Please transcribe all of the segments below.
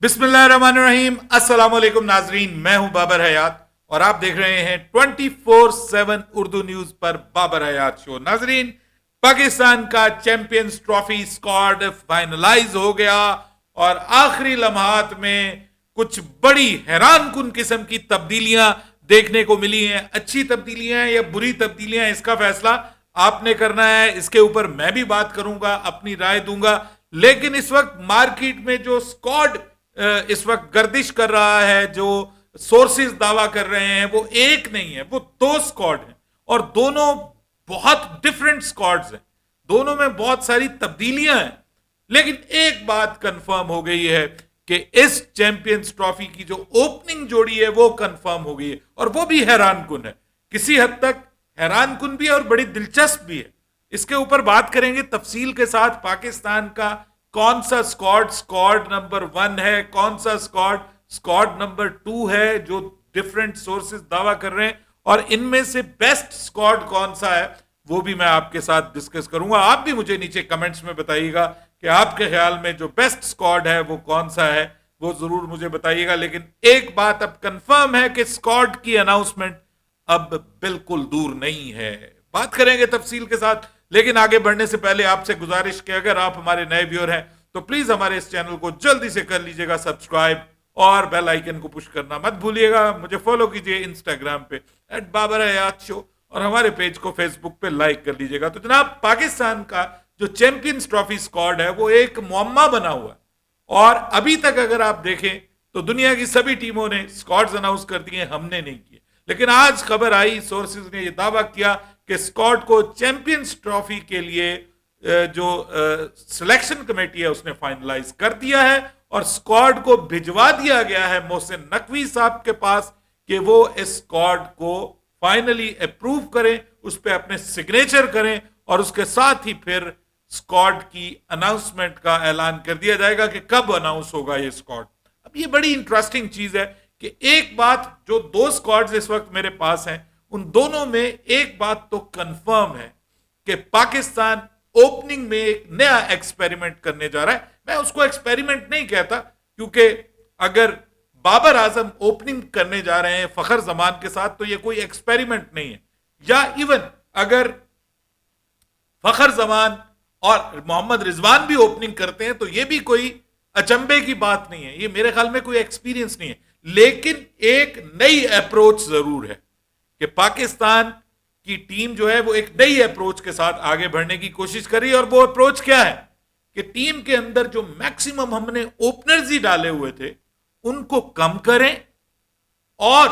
बिस्मिल्लाहिर्रहमानिर्रहीम। अस्सलाम वालेकुम नाजरीन, मैं हूं बाबर हयात और आप देख रहे हैं 24/7 उर्दू न्यूज पर बाबर हयात शो। नाजरीन, पाकिस्तान का चैंपियंस ट्रॉफी स्क्वाड फाइनलाइज हो गया और आखिरी लम्हात में कुछ बड़ी हैरानकुन किस्म की तब्दीलियां देखने को मिली हैं। अच्छी तब्दीलियां या बुरी तब्दीलियां, इसका फैसला आपने करना है। इसके ऊपर मैं भी बात करूंगा, अपनी राय दूंगा। लेकिन इस वक्त मार्केट में जो स्क्वाड इस वक्त गर्दिश कर रहा है, जो सोर्सेज दावा कर रहे हैं, वो एक नहीं है, वो दो स्क्वाड हैं और दोनों बहुत डिफरेंट स्क्वाड्स हैं। दोनों में बहुत सारी तब्दीलियां हैं। लेकिन एक बात कंफर्म हो गई है कि इस चैंपियंस ट्रॉफी की जो ओपनिंग जोड़ी है वो कंफर्म हो गई है और वो भी हैरानकुन है। किसी हद तक हैरानकुन भी है और बड़ी दिलचस्प भी है। इसके ऊपर बात करेंगे तफसील के साथ। पाकिस्तान का कौन सा स्क्वाड स्क्वाड नंबर 1 है, कौन सा स्क्वाड स्क्वाड नंबर 2 है, जो डिफरेंट सोर्सेज दावा कर रहे हैं, और इनमें से बेस्ट स्क्वाड कौन सा है वो भी मैं आपके साथ डिस्कस करूंगा। आप भी मुझे नीचे कमेंट्स में बताइएगा कि आपके ख्याल में जो बेस्ट स्क्वाड है वो कौन सा है, वो जरूर मुझे बताइएगा। लेकिन एक बात अब कंफर्म है कि स्क्वाड की अनाउंसमेंट अब बिल्कुल दूर नहीं है। बात करेंगे तफसील के साथ। लेकिन आगे बढ़ने से पहले आपसे गुजारिश कि अगर आप हमारे नए व्यूअर हैं तो प्लीज हमारे इस चैनल को जल्दी से कर लीजिएगा सब्सक्राइब और बेल आइकन को पुश करना मत भूलिएगा। मुझे फॉलो कीजिए इंस्टाग्राम पे @बाबर-हयात-शो और हमारे पेज को फेसबुक पे लाइक कर लीजिएगा। तो जनाब, पाकिस्तान का जो चैंपियंस ट्रॉफी स्क्वाड है वो एक मुअम्मा बना हुआ है और अभी तक अगर आप देखें तो दुनिया की सभी टीमों ने स्क्वाड्स अनाउंस कर दिए, हमने नहीं किए। लेकिन आज खबर आई, सोर्सेज ने यह दावा किया कि स्क्वाड को चैंपियंस ट्रॉफी के लिए जो सिलेक्शन कमेटी है उसने फाइनलाइज कर दिया है और स्क्वाड को भिजवा दिया गया है मोहसिन नकवी साहब के पास कि वो इस स्क्वाड को फाइनली अप्रूव करें, उस पर अपने सिग्नेचर करें और उसके साथ ही फिर स्क्वाड की अनाउंसमेंट का ऐलान कर दिया जाएगा कि कब अनाउंस होगा ये स्क्वाड। अब ये बड़ी इंटरेस्टिंग चीज है कि एक बात, जो दो स्क्वाड्स इस वक्त मेरे पास हैं उन दोनों में एक बात तो कंफर्म है कि पाकिस्तान ओपनिंग में एक नया एक्सपेरिमेंट करने जा रहा है। मैं उसको एक्सपेरिमेंट नहीं कहता, क्योंकि अगर बाबर आजम ओपनिंग करने जा रहे हैं फखर जमान के साथ तो ये कोई एक्सपेरिमेंट नहीं है। या इवन अगर फखर जमान और मोहम्मद रिजवान भी ओपनिंग करते हैं तो ये भी कोई अचंभे की बात नहीं है। ये मेरे ख्याल में कोई एक्सपीरियंस नहीं है। लेकिन एक नई अप्रोच जरूर है कि पाकिस्तान की टीम जो है वो एक नई अप्रोच के साथ आगे बढ़ने की कोशिश कर रही है। और वो अप्रोच क्या है कि टीम के अंदर जो मैक्सिमम हमने ओपनर्स ही डाले हुए थे उनको कम करें और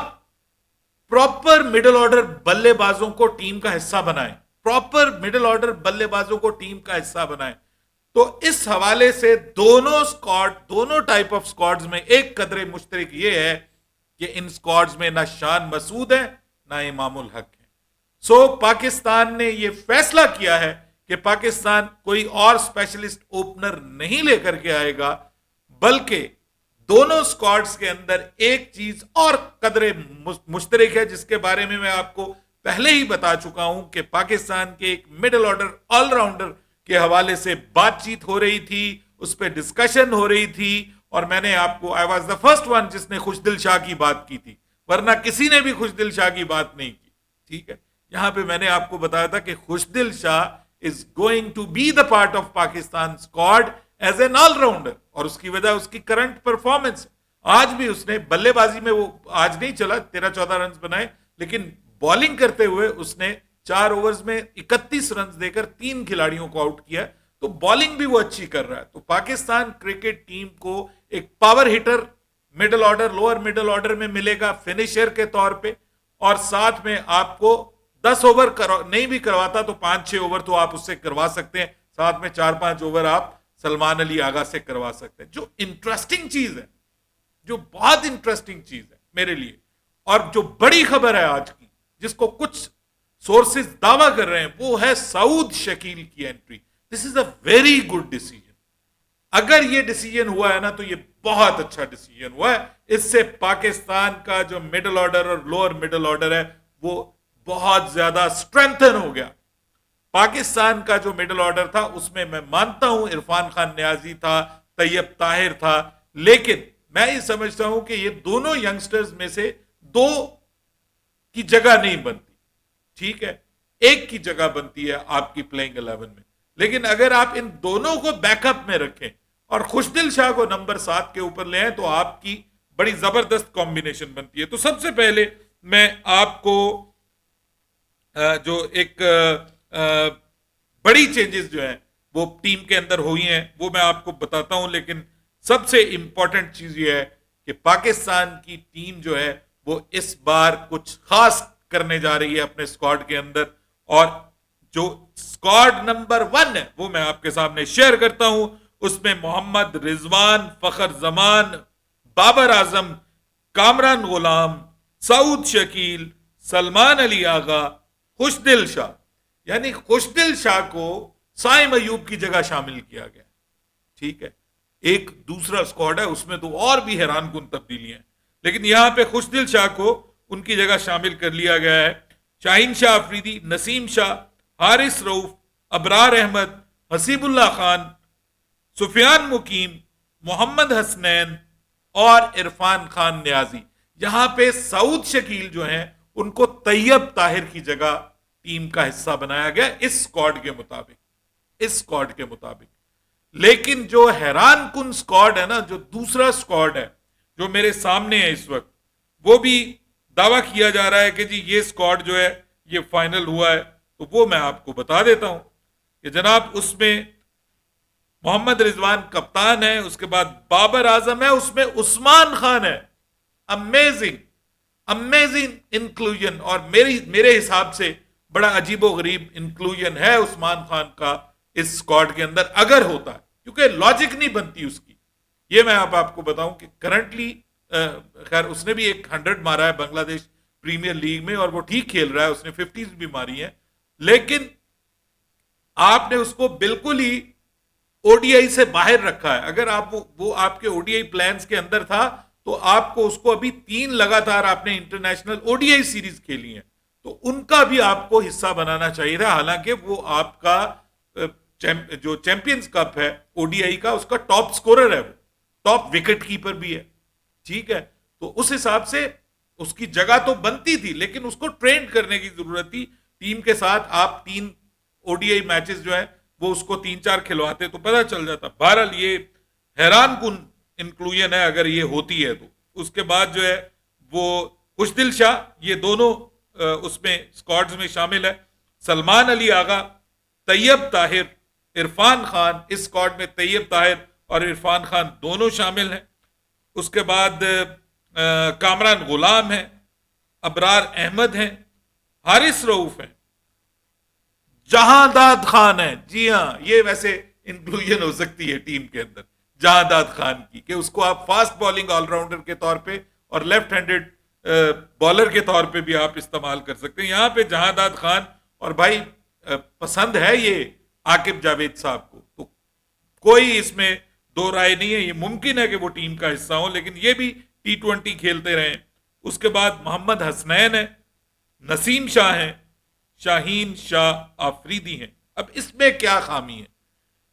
प्रॉपर मिडिल ऑर्डर बल्लेबाजों को टीम का हिस्सा बनाएं। प्रॉपर मिडिल ऑर्डर बल्लेबाजों को टीम का हिस्सा बनाएं। तो इस हवाले से दोनों स्क्वाड, दोनों टाइप ऑफ स्क्वाड्स में एक कदरे मुश्तरक ये है कि इन स्क्वाड्स में ना शान मसूद है ना इमामुल हक है। सो पाकिस्तान ने यह फैसला किया है कि पाकिस्तान कोई और स्पेशलिस्ट ओपनर नहीं लेकर के आएगा, बल्कि दोनों स्क्वाड्स के अंदर एक चीज और कदरे मुश्तरक है जिसके बारे में मैं आपको पहले ही बता चुका हूं कि पाकिस्तान के एक मिडिल ऑर्डर ऑलराउंडर के हवाले से बातचीत हो रही थी, उस पर डिस्कशन हो रही थी और मैंने आपको, I was the first one जिसने खुशदिल शाह की बात की थी, वरना किसी ने भी खुशदिल शाह की बात नहीं की। ठीक है, यहां पे मैंने आपको बताया था कि Khushdil Shah is going to be the part of Pakistan squad as an allrounder और उसकी वजह उसकी करंट परफॉर्मेंस। आज भी उसने बल्लेबाजी में, वो आज नहीं चला, 13-14 रन बनाए, लेकिन बॉलिंग करते हुए उसने 4 ओवर्स में 31 रन देकर 3 खिलाड़ियों को आउट किया। तो बॉलिंग भी वो अच्छी कर रहा है। तो पाकिस्तान क्रिकेट टीम को एक power hitter middle order, lower middle order में मिलेगा फिनिशर के तौर पे, और साथ में आपको 10 ओवर नहीं भी करवाता तो 5-6 ओवर तो आप उससे करवा सकते हैं। साथ में 4-5 ओवर आप सलमान अली आगा से करवा सकते हैं। जो इंटरेस्टिंग चीज है, जो बहुत इंटरेस्टिंग चीज है मेरे लिए, और जो बड़ी खबर है आज की, जिसको कुछ सोर्सेज दावा कर रहे हैं, वो है सऊद शकील की entry. This is a very good decision. अगर ये डिसीजन हुआ है ना तो ये बहुत अच्छा डिसीजन हुआ है। इससे पाकिस्तान का जो मिडिल ऑर्डर और लोअर मिडिल ऑर्डर है वो बहुत ज्यादा स्ट्रेंथन हो गया। पाकिस्तान का जो मिडिल ऑर्डर था उसमें मैं मानता हूं इरफान खान न्याजी था, तैयब ताहिर था, लेकिन मैं ये समझता हूं कि ये दोनों यंगस्टर्स में से दो की जगह नहीं बनती, ठीक है, एक की जगह बनती है आपकी प्लेइंग 11 में। लेकिन अगर आप इन दोनों को बैकअप में रखें और खुशदिल शाह को नंबर 7 के ऊपर ले आए तो आपकी बड़ी जबरदस्त कॉम्बिनेशन बनती है। तो सबसे पहले मैं आपको जो एक बड़ी चेंजेस जो हैं वो टीम के अंदर हुई हैं वो मैं आपको बताता हूं, लेकिन सबसे इंपॉर्टेंट चीज ये है कि पाकिस्तान की टीम जो है वो इस बार कुछ खास करने जा रही है अपने स्क्वाड के अंदर, और जो स्क्वाड नंबर 1 है वो मैं आपके सामने शेयर करता हूं। उसमें मोहम्मद रिजवान, फखर जमान, बाबर आजम, कामरान गुलाम, सऊद शकील, सलमान अली आगा, खुशदिल शाह, यानी खुशदिल शाह को साइम अयूब की जगह शामिल किया गया, ठीक है। एक दूसरा स्क्वाड है उसमें तो और भी हैरान कुन तब्दीलियां हैं, लेकिन यहां पे खुशदिल शाह को उनकी जगह शामिल कर लिया गया है। शाहीन शाह अफरीदी, नसीम शाह, हारिस रऊफ, अबरार अहमद, हसीबुल्लाह खान, सुफियान मुकीम, मोहम्मद हसनैन और इरफान खान न्याजी। यहां पे सऊद शकील जो हैं उनको तैयब ताहिर की जगह टीम का हिस्सा बनाया गया इस स्क्वाड के मुताबिक, इस स्क्वाड के मुताबिक। लेकिन जो हैरान कुन स्क्वाड है ना, जो दूसरा स्क्वाड है जो मेरे सामने है इस वक्त, वो भी दावा किया जा रहा है कि जी ये स्क्वाड जो है ये फाइनल हुआ है, तो वो मैं आपको बता देता हूं कि जनाब उसमें मोहम्मद रिजवान कप्तान है, उसके बाद बाबर आजम है, उसमें उस्मान खान है। अमेजिंग अमेजिंग इंक्लूजन, और मेरे हिसाब से बड़ा अजीबो गरीब इंक्लूजन है उस्मान खान का इस स्क्वाड के अंदर, अगर होता है, क्योंकि लॉजिक नहीं बनती उसकी। ये मैं आपको बताऊं कि करंटली खैर उसने भी एक 100 मारा है बांग्लादेश प्रीमियर लीग में और वो ठीक खेल रहा है, उसने 50s भी मारी है, लेकिन आपने उसको बिल्कुल ही ओडीआई से बाहर रखा है। अगर आप वो आपके ओडीआई प्लान्स के अंदर था तो आपको उसको अभी 3 लगातार आपने इंटरनेशनल ओडीआई सीरीज खेली है, तो उनका भी आपको हिस्सा बनाना चाहिए था। हालांकि वो आपका जो चैंपियंस कप है ओडीआई का, उसका टॉप स्कोरर है, वो टॉप विकेट कीपर भी है, ठीक है। तो उस हिसाब से उसकी जगह तो बनती थी, लेकिन उसको ट्रेन करने की जरूरत थी टीम के साथ। आप 3 ओडीआई मैचेस जो है वो उसको 3-4 खिलवाते तो पता चल जाता। बहरहाल ये हैरान कुन इंक्लूजन है अगर ये होती है तो। उसके बाद जो है वो खुशदिल शाह, ये दोनों उसमें स्क्वाड्स में शामिल है। सलमान अली आगा, तैयब ताहिर, इरफान खान, इस स्क्वाड में तैयब ताहिर और इरफान खान दोनों शामिल हैं। उसके बाद कामरान गुलाम है, अबरार अहमद हैं, हारिस रऊफ हैं, जहांदाद खान है। जी हाँ, ये वैसे इंक्लूजन हो सकती है टीम के अंदर जहांदाद खान की, कि उसको आप फास्ट बॉलिंग ऑलराउंडर के तौर पे और लेफ्ट हैंडेड बॉलर के तौर पे भी आप इस्तेमाल कर सकते हैं। यहां पे जहांदाद खान, और भाई पसंद है ये आकिब जावेद साहब को, तो कोई इसमें दो राय नहीं है, ये मुमकिन है कि वो टीम का हिस्सा हो, लेकिन ये भी T20 खेलते रहे। उसके बाद मोहम्मद हसनैन है, नसीम शाह है, शाहीन शाह आफरीदी हैं। अब इसमें क्या खामी है?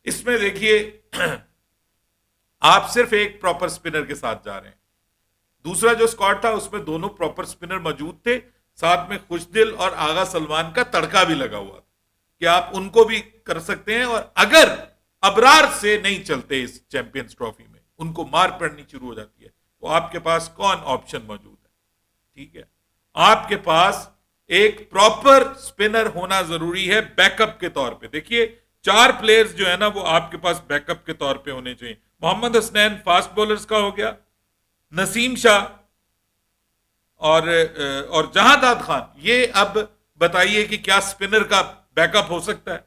इसमें देखिए आप सिर्फ एक प्रॉपर स्पिनर के साथ जा रहे हैं। दूसरा जो स्क्वाड था उसमें दोनों प्रॉपर स्पिनर मौजूद थे, साथ में खुशदिल और आगा सलमान का तड़का भी लगा हुआ था कि आप उनको भी कर सकते हैं, और अगर अबरार से नहीं चलते इस चैंपियंस ट्रॉफी में, उनको मार पड़नी शुरू हो जाती है, तो आपके पास कौन ऑप्शन मौजूद है? ठीक है, आपके पास एक प्रॉपर स्पिनर होना जरूरी है बैकअप के तौर पे। देखिए 4 प्लेयर्स जो है ना वो आपके पास बैकअप के तौर पे होने चाहिए। मोहम्मद हसनैन फास्ट बॉलर्स का हो गया, नसीम शाह और जहांदाद खान, ये अब बताइए कि क्या स्पिनर का बैकअप हो सकता है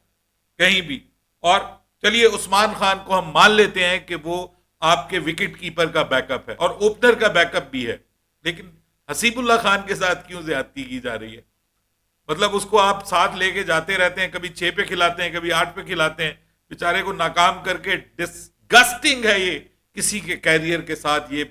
कहीं भी? और चलिए उस्मान खान को हम मान लेते हैं कि वो आपके विकेट कीपर का बैकअप है और ओपनर का बैकअप भी है, लेकिन हसीबुल्लाह खान के साथ क्यों ज्यादती की जा रही है? मतलब उसको आप साथ लेके जाते रहते हैं, कभी 6 पे खिलाते हैं, कभी 8 पे खिलाते हैं, बेचारे को नाकाम करके। डिस्गस्टिंग है ये, किसी के कैरियर के साथ ये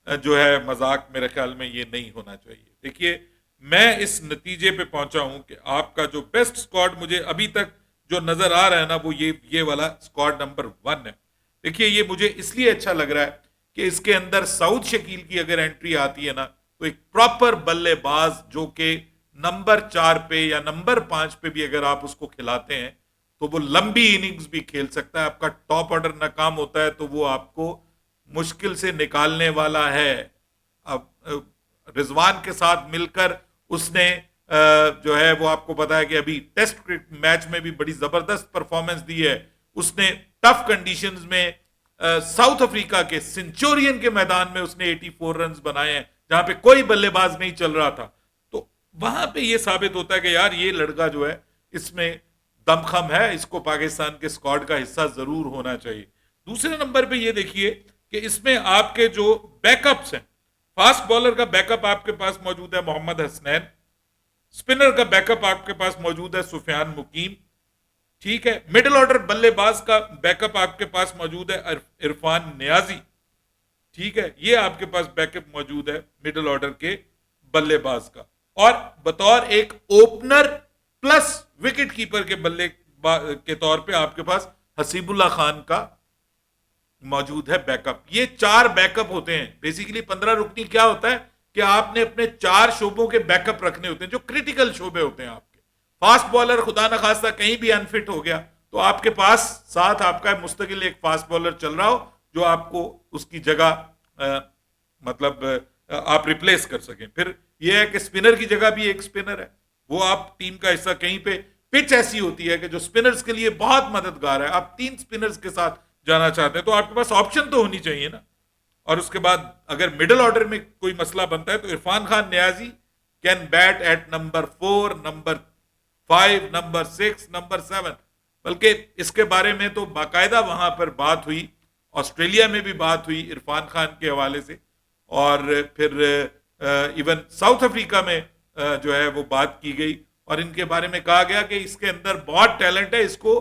जो है मजाक, मेरे ख्याल में ये नहीं होना चाहिए। देखिए मैं इस नतीजे पे पहुंचा हूं कि आपका जो बेस्ट स्क्वाड मुझे अभी तक जो नजर आ रहा है ना वो ये वाला स्क्वाड नंबर 1 है। देखिए ये मुझे इसलिए अच्छा लग रहा है कि इसके अंदर सऊद शकील की अगर एंट्री आती है ना, तो एक प्रॉपर बल्लेबाज जो कि नंबर 4 पे या नंबर 5 पे भी अगर आप उसको खिलाते हैं तो वो लंबी इनिंग्स भी खेल सकता है। आपका टॉप ऑर्डर नाकाम होता है तो वो आपको मुश्किल से निकालने वाला है। अब रिजवान के साथ मिलकर उसने जो है वो आपको पता है कि अभी टेस्ट मैच में भी बड़ी जबरदस्त परफॉर्मेंस दी है। उसने टफ कंडीशंस में साउथ अफ्रीका के सेंचुरियन के मैदान में उसने 84 रन बनाए हैं जहां पे कोई बल्लेबाज नहीं चल रहा था। तो वहां पे ये साबित होता है कि यार ये लड़का जो है इसमें दमखम है, इसको पाकिस्तान के स्क्वाड का हिस्सा जरूर होना चाहिए। दूसरे नंबर पे ये देखिए कि इसमें आपके जो बैकअप्स हैं, फास्ट बॉलर का बैकअप आपके पास मौजूद है मोहम्मद हसनैन, स्पिनर का बैकअप आपके पास मौजूद है सुफियान मुकीम, ठीक है। मिडिल ऑर्डर बल्लेबाज का बैकअप आपके पास मौजूद है इरफान नियाजी, ठीक है। ये आपके पास बैकअप मौजूद है मिडिल ऑर्डर के बल्लेबाज का। और बतौर एक ओपनर प्लस विकेट कीपर के बल्ले के तौर पे आपके पास हसीबुल्लाह खान का मौजूद है बैकअप। ये 4 बैकअप होते हैं। बेसिकली 15 रुकनी क्या होता है कि आपने अपने 4 शोबों के बैकअप रखने होते हैं जो क्रिटिकल शोबे होते हैं आपके। फास्ट बॉलर खुदा न खास्ता कहीं भी अनफिट हो गया तो आपके पास साथ आपका मुस्तकिल एक फास्ट बॉलर चल रहा हो जो आपको उसकी जगह आप रिप्लेस कर सकें। फिर यह है कि स्पिनर की जगह भी एक स्पिनर है, वो आप टीम का हिस्सा। कहीं पे पिच ऐसी होती है कि जो स्पिनर्स के लिए बहुत मददगार है, आप 3 स्पिनर्स के साथ जाना चाहते हैं तो आपके पास ऑप्शन तो होनी चाहिए ना। और उसके बाद अगर मिडिल ऑर्डर में कोई मसला बनता है तो Irfan Khan Niazi can bat at number 4, number 5, number 6, number 7। बल्कि इसके बारे में तो बाकायदा वहां पर बात हुई, ऑस्ट्रेलिया में भी बात हुई इरफान खान के हवाले से, और फिर इवन साउथ अफ्रीका में जो है वो बात की गई और इनके बारे में कहा गया कि इसके अंदर बहुत टैलेंट है, इसको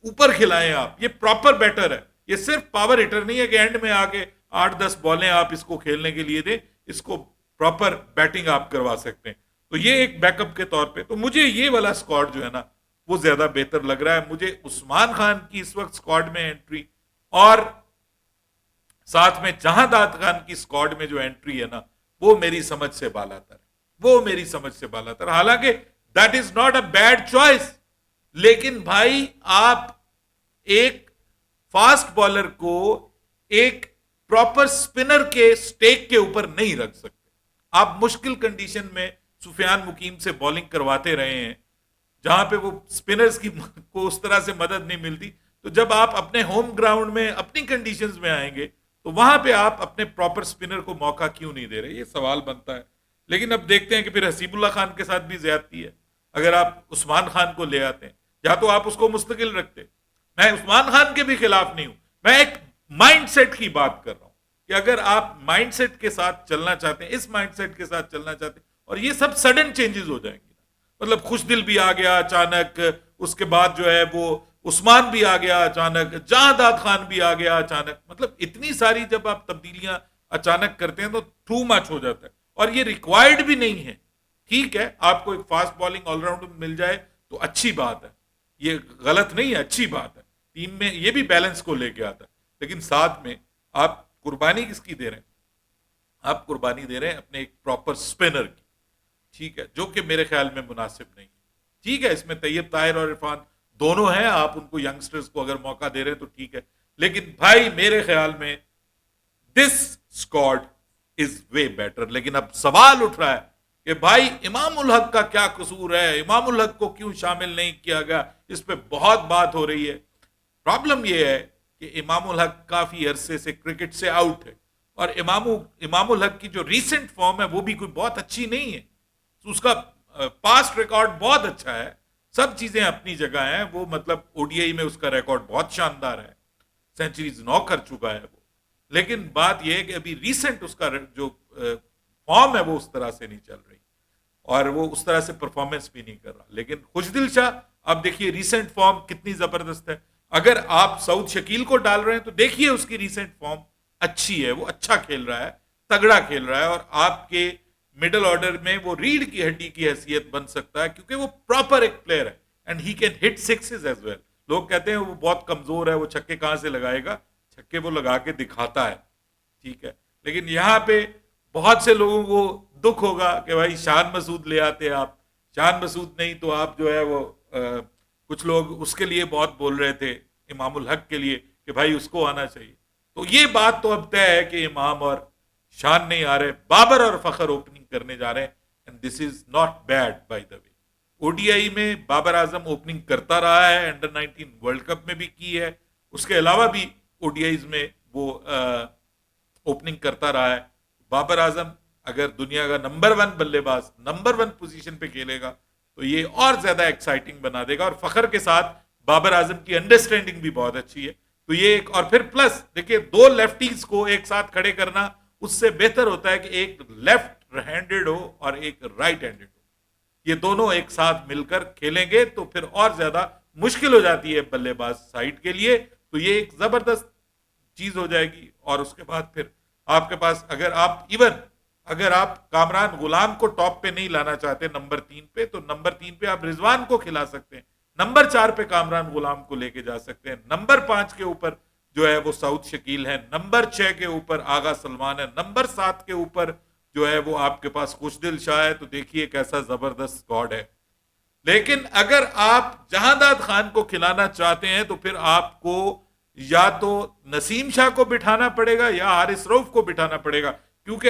ऊपर खिलाएं आप, ये प्रॉपर बैटर है, ये सिर्फ पावर हिटर नहीं है कि एंड में आके 8-10 बॉलें आप इसको खेलने के लिए दें, इसको प्रॉपर बैटिंग आप करवा सकते हैं। तो ये एक बैकअप के तौर पे तो मुझे ये वाला स्क्वाड जो है ना वो ज्यादा बेहतर लग रहा है। मुझे उस्मान खान की इस वक्त स्क्वाड में एंट्री और साथ में जहांदाद खान की स्क्वाड में जो एंट्री है ना वो मेरी समझ से बालातर है, वो मेरी समझ से बालातर। हालांकि that is not a bad choice, लेकिन भाई आप एक फास्ट बॉलर को एक प्रॉपर स्पिनर के स्टेक के ऊपर नहीं रख सकते। आप मुश्किल कंडीशन में सुफियान मुकीम से बॉलिंग करवाते रहे हैं जहां पे वो स्पिनर्स की को उस तरह से मदद नहीं मिलती। तो जब आप अपने होम ग्राउंड में अपनी कंडीशंस में आएंगे तो वहां पे आप अपने प्रॉपर स्पिनर को मौका क्यों नहीं दे रहे, ये सवाल बनता है। लेकिन अब देखते हैं कि फिर हसीबुल्लाह खान के साथ भी ज्यादती है। अगर आप उस्मान खान को ले आते हैं या तो आप उसको मुस्तकिल रखते। मैं उस्मान खान के भी खिलाफ नहीं हूं, मैं एक माइंडसेट की बात कर रहा हूं कि अगर आप माइंडसेट के साथ चलना चाहते हैं, इस माइंडसेट के साथ चलना चाहते हैं, और ये सब सडन चेंजेस हो जाएंगे, मतलब खुशदिल भी आ गया अचानक, उसके बाद जो है वो उस्मान भी आ गया अचानक, जहांदाद खान भी आ गया अचानक, मतलब इतनी सारी जब आप तब्दीलियां अचानक करते हैं तो टू मच हो जाता है और ये रिक्वायर्ड भी नहीं है। ठीक है, आपको एक फास्ट बॉलिंग ऑलराउंडर मिल जाए तो अच्छी बात है, ये गलत नहीं है, अच्छी बात है, टीम में ये भी बैलेंस को लेके आता है। लेकिन साथ में आप कुर्बानी किसकी दे रहे हैं? आप कुर्बानी दे रहे हैं अपने एक प्रॉपर स्पिनर की, ठीक है, जो कि मेरे ख्याल में मुनासिब नहीं। ठीक है, इसमें तैयब ताहिर और इरफान दोनों हैं, आप उनको यंगस्टर्स को अगर मौका दे रहे हैं तो ठीक है, लेकिन भाई मेरे ख्याल में this squad is way better. लेकिन अब सवाल उठ रहा है कि भाई इमामुल हक का क्या कसूर है, इमामुल हक को क्यों शामिल नहीं किया गया, इस पे बहुत बात हो रही है। प्रॉब्लम यह है कि इमामुल हक काफी अरसे से क्रिकेट से आउट है और इमामुल हक की जो रीसेंट फॉर्म है वो भी कोई बहुत अच्छी नहीं है। उसका पास्ट रिकॉर्ड बहुत अच्छा है, सब चीजें अपनी जगह हैं, वो मतलब ओडीआई में उसका रिकॉर्ड बहुत शानदार है, सेंचुरीज 9 कर चुका है वो। लेकिन बात यह है कि अभी रीसेंट उसका जो फॉर्म है वो उस तरह से नहीं चल रही और वो उस तरह से परफॉर्मेंस भी नहीं कर रहा। लेकिन खुशदिल शाह, अब देखिए रीसेंट फॉर्म कितनी जबरदस्त है। अगर आप सऊद शकील को डाल रहे हैं तो देखिए उसकी रीसेंट फॉर्म अच्छी है, वो अच्छा खेल रहा है, तगड़ा खेल रहा है और आपके मिडिल ऑर्डर में वो रीढ़ की हड्डी की हैसियत बन सकता है क्योंकि वो प्रॉपर एक प्लेयर है and he can hit sixes as well. लोग कहते हैं वो बहुत कमजोर है, वो छक्के कहां से लगाएगा, छक्के वो लगा के दिखाता है। ठीक है, लेकिन यहाँ पे बहुत से लोगों को दुख होगा कि भाई शान मसूद ले आते आप, शान मसूद नहीं तो आप जो है वो कुछ लोग उसके लिए बहुत बोल रहे थे, इमामुल हक के लिए, कि भाई उसको आना चाहिए। तो ये बात तो अब तय है कि इमाम और शान नहीं आ रहे, बाबर और फखर ओपनिंग करने जा रहे हैं, and this is not bad by the way. ODI में बाबर आजम ओपनिंग करता रहा है, अंडर 19 वर्ल्ड कप में भी की है, उसके अलावा भी ओडीआईज में वो ओपनिंग करता रहा है। बाबर आजम अगर दुनिया का नंबर 1 बल्लेबाज नंबर 1 पोजीशन पे खेलेगा तो ये और ज्यादा एक्साइटिंग बना देगा, और फखर के साथ बाबर आजम की अंडरस्टैंडिंग भी बहुत अच्छी है। तो ये एक, और फिर प्लस देखिए 2 लेफ्टीज को एक साथ खड़े करना उससे बेहतर होता है कि एक लेफ्ट हैंडेड हो और एक राइट हैंडेड हो, ये दोनों एक साथ मिलकर खेलेंगे तो फिर और ज्यादा मुश्किल हो जाती है बल्लेबाज साइड के लिए। तो ये एक जबरदस्त चीज हो जाएगी। और उसके बाद फिर आपके पास अगर आप कामरान गुलाम को टॉप पे नहीं लाना चाहते नंबर 3 पे, तो नंबर 3 पे आप रिजवान को खिला सकते हैं, नंबर 4 पे कामरान गुलाम को लेके जा सकते हैं, नंबर 5 के ऊपर जो है वो साउथ शकील है, नंबर 6 के ऊपर आगा सलमान है, नंबर 7 के ऊपर जो है वो आपके पास खुशदिल शाह है। तो देखिए कैसा जबरदस्त स्क्वाड है। लेकिन अगर आप जहांदाद खान को खिलाना चाहते हैं तो फिर आपको या तो नसीम शाह को बिठाना पड़ेगा या हारिस रऊफ को बिठाना पड़ेगा, क्योंकि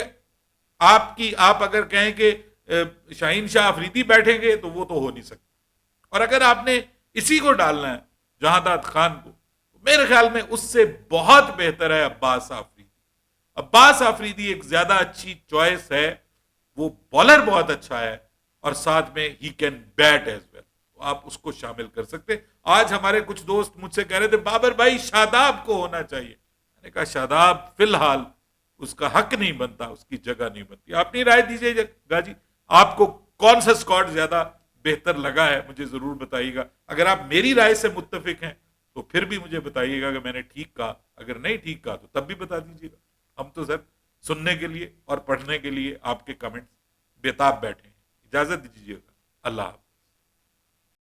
आप अगर कहें कि शाहीन शाह अफरीदी बैठेंगे तो वो तो हो नहीं सकता। और अगर आपने इसी को डालना है जहांदाद खान को, तो मेरे ख्याल में उससे बहुत बेहतर है अब्बास आफरीदी। अब्बास आफरीदी एक ज्यादा अच्छी चॉइस है, वो बॉलर बहुत अच्छा है और साथ में he can bat as well, तो आप उसको शामिल कर सकते। आज हमारे कुछ दोस्त मुझसे कह रहे थे बाबर भाई शादाब को होना चाहिए, मैंने कहा शादाब फिलहाल उसका हक नहीं बनता, उसकी जगह नहीं बनती। अपनी राय दीजिएगा जी, आपको कौन सा स्क्वाड ज्यादा बेहतर लगा है मुझे जरूर बताइएगा। अगर आप मेरी राय से मुत्तफिक हैं तो फिर भी मुझे बताइएगा कि मैंने ठीक कहा, अगर नहीं ठीक कहा तो तब भी बता दीजिएगा। हम तो सर सुनने के लिए और पढ़ने के लिए आपके कमेंट्स बेताब बैठे हैं। इजाजत दीजिएगा, अल्लाह हाफ़िज़।